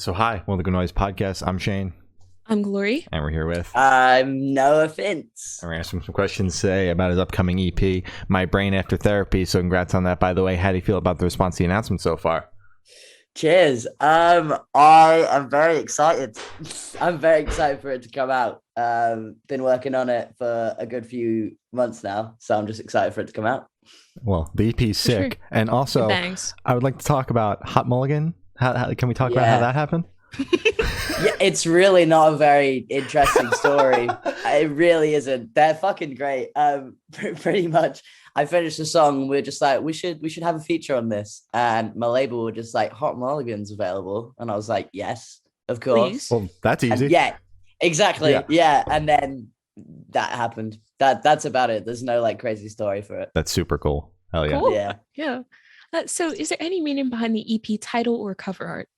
So hi, Welcome to Noise Podcast. I'm Shane. I'm Glory. And we're here with... I'm NOAHFINCE. And we're asking some questions today about his upcoming EP, My Brain After Therapy. So congrats on that, by the way. How do you feel about the response to the announcement so far? Cheers. I am very excited. I'm very excited for it to come out. Been working on it for a good few months now, so I'm just excited for it to come out. Well, the EP is sick. Sure. And also, I would like to talk about Hot Mulligan. How can we talk about how that happened? Yeah, it's really not a very interesting story. It really isn't. They're fucking great. Pretty much, I finished the song and we were just like, we should have a feature on this. And my label were just like, Hot Mulligan's available. And I was like, yes, of course. Please. Well, that's easy. And yeah, exactly. Yeah. And then that happened. That's about it. There's no like crazy story for it. That's super cool. Hell yeah. Cool. Yeah. So is there any meaning behind the EP title or cover art?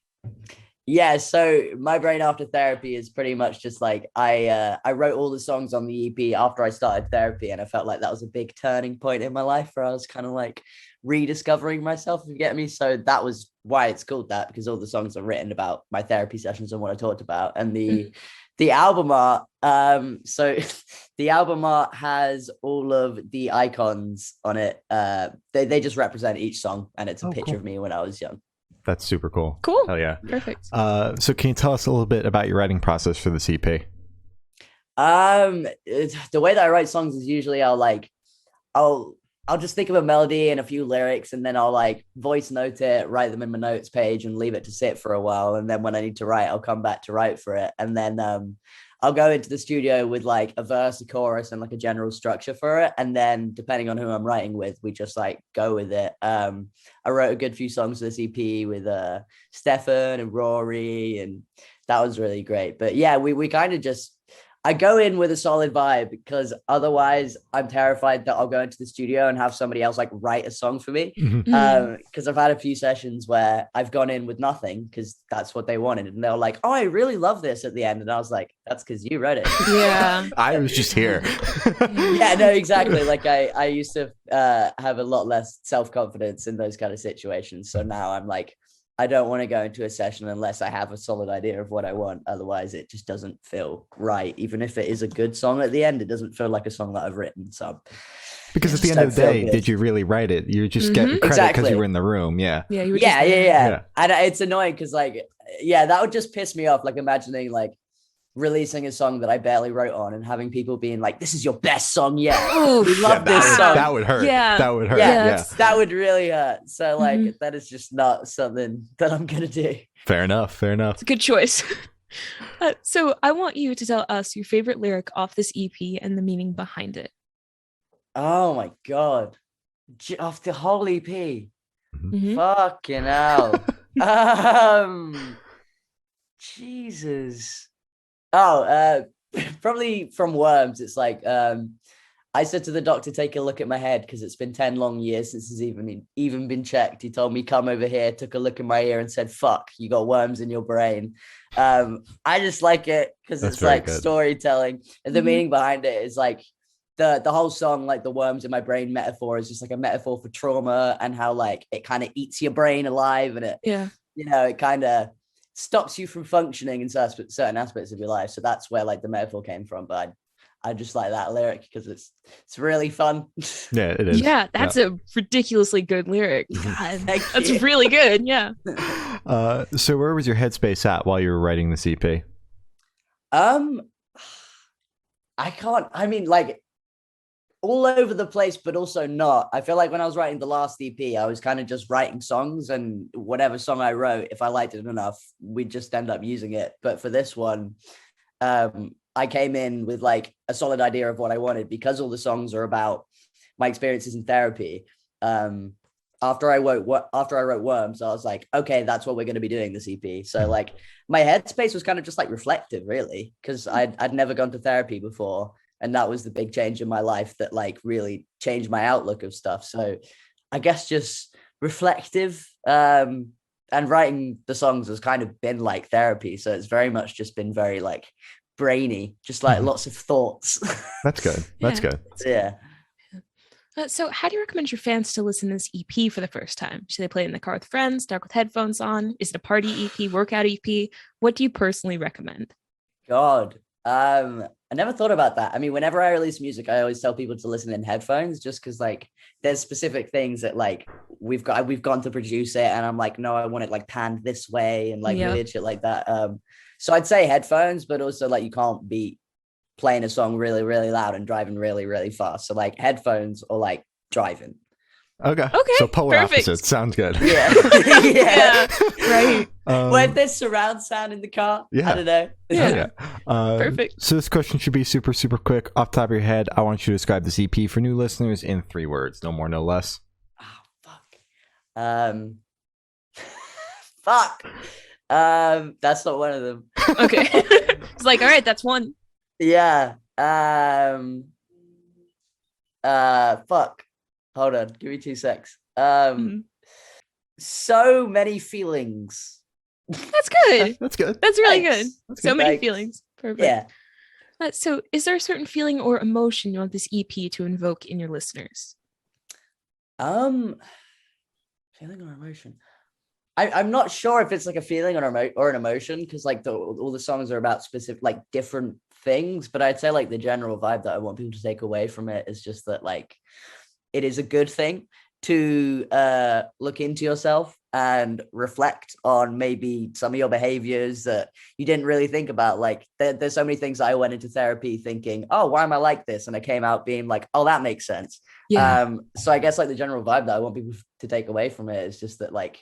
Yeah, so My Brain After Therapy is pretty much just like I wrote all the songs on the EP after I started therapy, and I felt like that was a big turning point in my life where I was kind of like rediscovering myself, if you get me. So that was why it's called that, because all the songs are written about my therapy sessions and what I talked about. And the album art, so the album art has all of the icons on it. They just represent each song, and it's a picture of me when I was young. That's super cool. Cool. Hell yeah. Perfect. So can you tell us a little bit about your writing process for this EP? The way that I write songs is usually I'll just think of a melody and a few lyrics, and then I'll like voice note it, write them in my notes page and leave it to sit for a while. And then when I need to write, I'll come back to write for it. And then I'll go into the studio with like a verse, a chorus, and like a general structure for it. And then depending on who I'm writing with, we just like go with it. I wrote a good few songs for this EP with Stefan and Rory, and that was really great. But yeah, we kind of just, I go in with a solid vibe, because otherwise I'm terrified that I'll go into the studio and have somebody else like write a song for me. Because I've had a few sessions where I've gone in with nothing because that's what they wanted. And they're like, oh, I really love this at the end. And I was like, that's because you wrote it. Yeah. I was just here. Yeah, no, exactly. Like I used to have a lot less self-confidence in those kind of situations. So now I'm like, I don't want to go into a session unless I have a solid idea of what I want. Otherwise, it just doesn't feel right. Even if it is a good song at the end, it doesn't feel like a song that I've written. So, because at the end of the day, did you really write it? You just get credit because you were in the room. Yeah. Yeah. You were yeah. And it's annoying because that would just piss me off. Like imagining like releasing a song that I barely wrote on and having people being like, this is your best song yet. We love this song. That would hurt. Yeah. That would hurt. Yeah. That would really hurt. So like that is just not something that I'm going to do. Fair enough. It's a good choice. So I want you to tell us your favorite lyric off this EP and the meaning behind it. Oh my God. Off the whole EP. Fucking hell. Jesus. Probably from Worms. It's like I said to the doctor, take a look at my head because it's been 10 long years since it's even been checked. He told me, come over here, took a look in my ear and said, fuck, you got worms in your brain. I just like it because it's like good storytelling, and the meaning behind it is like the whole song, like the worms in my brain metaphor is just like a metaphor for trauma and how like it kind of eats your brain alive, and it kind of stops you from functioning in certain aspects of your life. So that's where like the metaphor came from. But I just like that lyric because it's really fun. Yeah, it is. Yeah, that's a ridiculously good lyric. God, that's really good. Yeah. So where was your headspace at while you were writing this EP? Like all over the place, but also not. I feel like when I was writing the last EP, I was kind of just writing songs, and whatever song I wrote, if I liked it enough, we'd just end up using it. But for this one, I came in with like a solid idea of what I wanted, because all the songs are about my experiences in therapy. After I wrote Worms, I was like, okay, that's what we're going to be doing this EP. So like my headspace was kind of just like reflective, really, because I'd never gone to therapy before. And that was the big change in my life that like really changed my outlook of stuff. So I guess just reflective, and writing the songs has kind of been like therapy. So it's very much just been very like brainy, just like lots of thoughts. That's good. That's good. Yeah. So how do you recommend your fans to listen to this EP for the first time? Should they play it in the car with friends, dark with headphones on? Is it a party EP, workout EP? What do you personally recommend? God. I never thought about that. I mean, whenever I release music, I always tell people to listen in headphones just because like there's specific things that like we've gone to produce it and I'm like, no, I want it like panned this way and like weird shit like that. So I'd say headphones, but also like you can't be playing a song really, really loud and driving really, really fast. So like headphones or like driving. Okay. So polar opposites. Sounds good. Yeah. Yeah. Right. When there's surround sound in the car. I don't know. Yeah. Perfect. So this question should be super, super quick. Off the top of your head, I want you to describe this EP for new listeners in 3 words. No more, no less. Oh, fuck. Fuck. That's not one of them. Okay. It's like, all right, that's one. Yeah. Fuck. Hold on. Give me 2 secs. So many feelings. That's good. That's good. That's really Thanks. good. That's So good. many Thanks. feelings. Perfect. Yeah. So is there a certain feeling or emotion you want this EP to invoke in your listeners? Feeling or emotion. I'm not sure if it's like a feeling or an emotion because like all the songs are about specific like different things, but I'd say like the general vibe that I want people to take away from it is just that like it is a good thing to look into yourself and reflect on maybe some of your behaviors that you didn't really think about. Like there's so many things I went into therapy thinking, oh, why am I like this? And I came out being like, oh, that makes sense. Yeah. So I guess like the general vibe that I want people to take away from it is just that like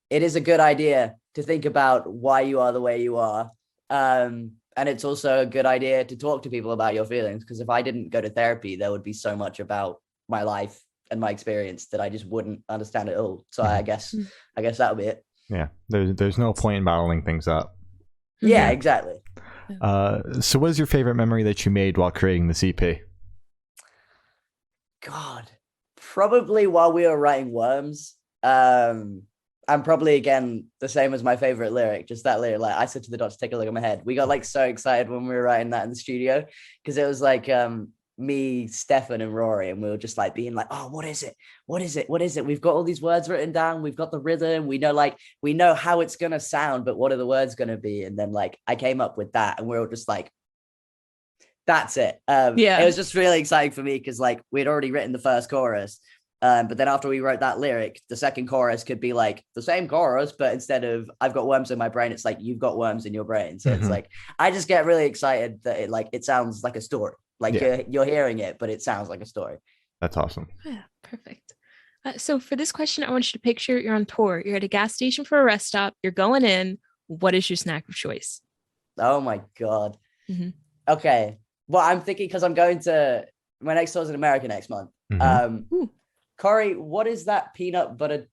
it is a good idea to think about why you are the way you are. And it's also a good idea to talk to people about your feelings, because if I didn't go to therapy, there would be so much about my life and my experience that I just wouldn't understand at all. So I guess that would be it. Yeah. There's no point in bottling things up. Yeah, exactly. So what is your favorite memory that you made while creating this EP? God, probably while we were writing Worms. And probably again the same as my favorite lyric, just that lyric. Like I said to the doctor, take a look at my head. We got like so excited when we were writing that in the studio because it was like me, Stefan, and Rory, and we were just like being like, oh, what is it? What is it? What is it? We've got all these words written down. We've got the rhythm. We know how it's gonna sound, but what are the words gonna be? And then like I came up with that, and we were just like, that's it. It was just really exciting for me because like we'd already written the first chorus. But then after we wrote that lyric, the second chorus could be like the same chorus, but instead of I've got worms in my brain, it's like you've got worms in your brain. So it's like I just get really excited that it sounds like a story. Like you're hearing it, but it sounds like a story. That's awesome. Yeah, perfect. So for this question, I want you to picture you're on tour. You're at a gas station for a rest stop. You're going in. What is your snack of choice? Oh my God. Okay. Well, I'm thinking because I'm going to my next tour is in America next month. Corey, what is that peanut butter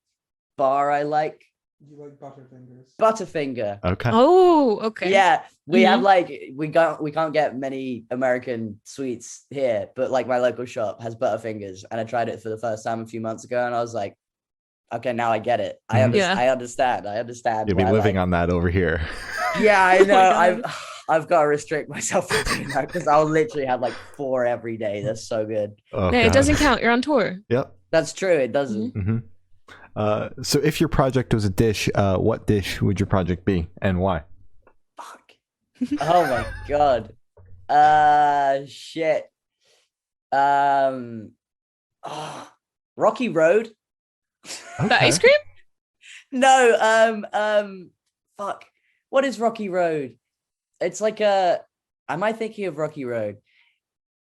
bar I like? You like Butterfingers? Butterfinger. Okay. Oh, okay. Yeah, we have like we can't get many American sweets here, but like my local shop has Butterfingers, and I tried it for the first time a few months ago, and I was like, okay, now I get it. I understand. You'll be living on that over here. Yeah, I know. I've got to restrict myself from doing that because I'll literally have like 4 every day. That's so good. Oh, no, it doesn't count. You're on tour. Yep. That's true. It doesn't. So if your project was a dish, what dish would your project be and why? Fuck. Oh my God. Shit. Rocky Road. Okay. The ice cream? No. Fuck. What is Rocky Road? It's like am I thinking of Rocky Road?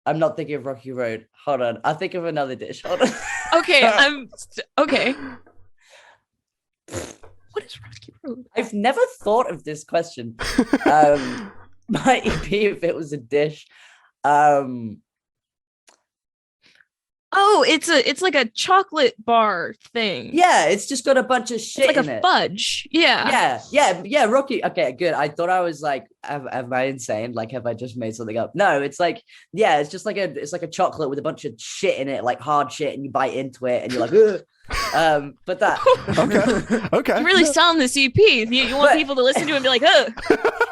I'm not thinking of Rocky Road. Hold on. I'll think of another dish. Hold on. Okay. Okay. What is Rocky Road? I've never thought of this question. Might be if it was a dish. Oh, it's like a chocolate bar thing. Yeah, it's just got a bunch of shit it's like in a it. fudge. Yeah. Yeah. Rocky. Okay, good. I thought I was like, am I insane? Like, have I just made something up? No, it's like, yeah, it's just like it's like a chocolate with a bunch of shit in it, like hard shit, and you bite into it, and you're like, ugh. But that. Okay. You're really selling this EP. You want people to listen to it and be like, ugh.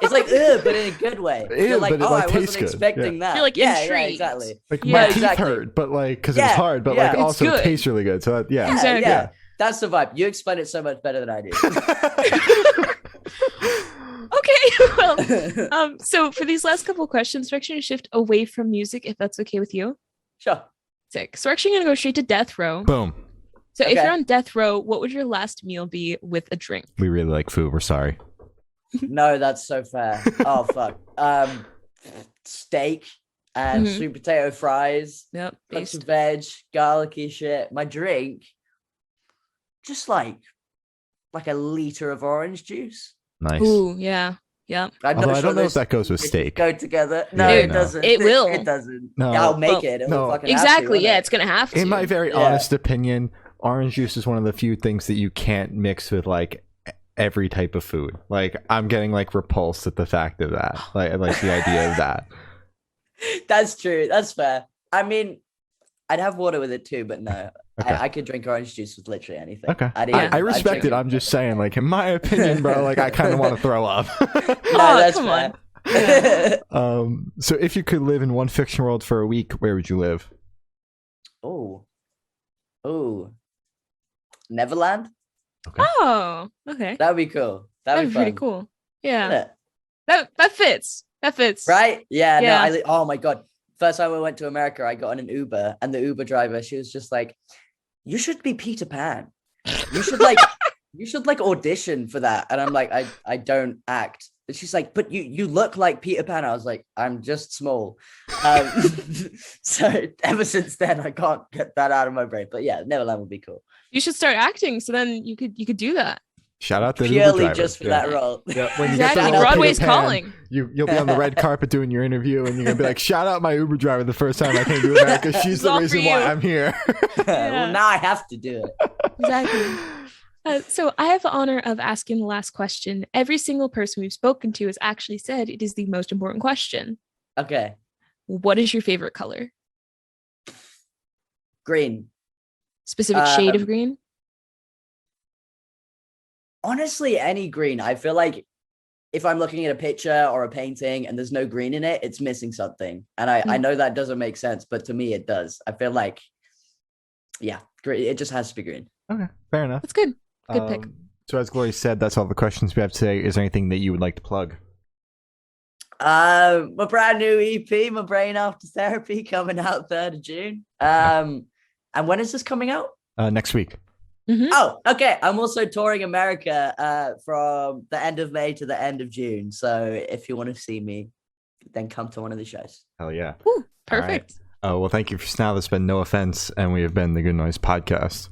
It's like, ugh, but in a good way. Ew, You're like, but it, oh, like, I tastes wasn't good. expecting that. You're like yeah, intrigued. exactly. Like Yeah, my teeth exactly. hurt, but like because it was Yeah, hard, but yeah. like It's also good. it tastes really good. So that, yeah. Exactly. Yeah. That's the vibe. You explain it so much better than I do. Okay. Well, so for these last couple of questions, we're actually going to shift away from music, if that's okay with you. Sure. Sick. So we're actually going to go straight to death row. Boom. So if Okay. you're on death row, what would your last meal be with a drink? We really like food. We're sorry. No, that's so fair. Oh fuck. Steak and Mhm. sweet potato fries, Yep. lots Based. of veg, garlicky shit. My drink, just like a liter of orange juice. Nice. Ooh, yeah. Yeah. I'm Although not I sure don't know if those that goes with things steak. go together. No, Yeah, it no. doesn't. It will. It doesn't. No. I'll make Well, it. It'll no. fucking have to, Exactly. won't Yeah, it? it's going to have to. In my very Yeah. honest opinion, orange juice is one of the few things that you can't mix with like every type of food. Like I'm getting like repulsed at the fact of that. Like the idea of that. That's true. That's fair. I mean, I'd have water with it too, but no. Okay. I could drink orange juice with literally anything. Okay. I'd I even- I'd respect drink it. I'm just saying, like, in my opinion, bro, like I kind of want to throw up. No, Oh, that's come fair. So if you could live in one fiction world for a week, where would you live? Oh. Neverland? Oh, okay. That'd be cool. That'd be pretty fun. cool. Yeah. Wouldn't it? That fits. That fits. Right? Yeah, Yeah. no, oh my god. First time I went to America, I got on an Uber, and the Uber driver, she was just like, you should be Peter Pan. You should like audition for that. And I'm like, I don't act. And she's like, but you look like Peter Pan. I was like, I'm just small. So ever since then, I can't get that out of my brain. But yeah, Neverland would be cool. You should start acting so then you could do that. Shout out to the Uber Purely driver. just for Yeah. that role. Yeah, when you Exactly. get the role of Broadway's Peter Pan, calling. You'll be on the red carpet doing your interview, and you're gonna be like, "Shout out my Uber driver the first time I came to America. She's It's the all for reason why you." I'm here." Well, now I have to do it. Exactly. So I have the honor of asking the last question. Every single person we've spoken to has actually said it is the most important question. Okay. What is your favorite color? Green. Specific shade of green? Honestly, any green. I feel like if I'm looking at a picture or a painting and there's no green in it, it's missing something. And I know that doesn't make sense, but to me it does. I feel like, yeah, green, it just has to be green. Okay, fair enough. That's good. Good pick. So as Glory said, that's all the questions we have today. Is there anything that you would like to plug? My brand new EP, My Brain After Therapy, coming out 3rd of June. And when is this coming out? Next week. Mhm. Oh, okay. I'm also touring America from the end of May to the end of June. So if you want to see me, then come to one of the shows. Hell yeah. Ooh, perfect. Oh, well, thank you for now. This has been No Offense, and we have been the Good Noise Podcast.